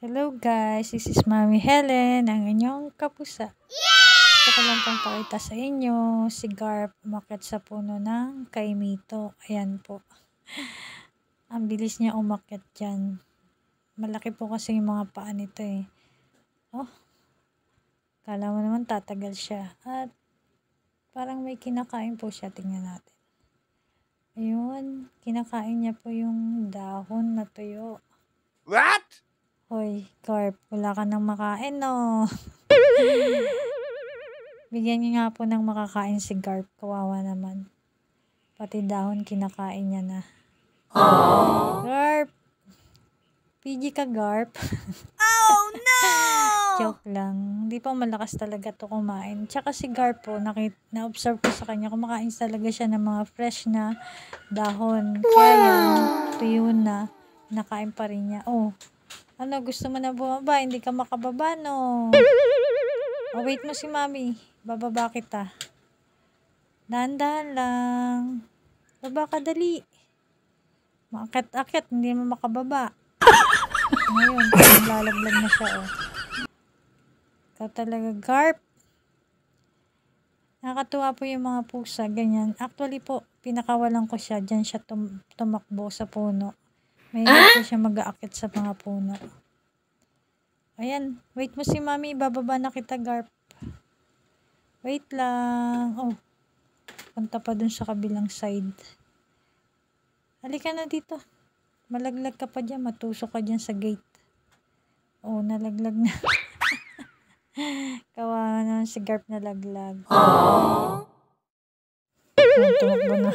Hello guys, this is Mami Helen, ang inyong kapusa. Gusto ko lang pong pakita sa inyo, si Garp umakyat sa puno ng kaimito. Ayan po. Ang bilis niya umakyat dyan. Malaki po kasi yung mga paa nito eh. Oh, kala mo naman tatagal siya. At parang may kinakain po siya, tingnan natin. Ayun, kinakain niya po yung dahon na tuyo. What? Hoy, Garp, wala ka nang makain, no? Bigyan niyo nga po ng makakain si Garp. Kawawa naman. Pati dahon kinakain niya na. Aww. Garp! PG ka, Garp. Oh, no! Joke lang. Hindi pa malakas talaga to kumain. Tsaka si Garp po, na-observe ko sa kanya, kumakain talaga siya ng mga fresh na dahon. Kaya yan, tuyo na, nakain pa rin niya. Oh, ano, gusto mo na bumaba? Hindi ka makababa, no? Oh, wait mo si Mami. Bababa kita. Dahan-dahan lang. Baba ka, dali. Maakit-akit, hindi mo makababa. Ngayon, lalaglag na siya, oh. Ikaw talaga, Garp. Nakakatuwa po yung mga pusa, ganyan. Actually po, pinakawalan ko siya. Diyan siya tumakbo sa puno. May po siya mag-aakit sa mga puno. Ayan, wait mo si Mami, bababa na kita, Garp. Wait lang. Oh, punta pa dun sa kabilang side. Halika na dito. Malaglag ka pa dyan, matusok ka dyan sa gate. Oh, nalaglag na. Kawawa naman si Garp, nalaglag. Aww. Tumakbo na.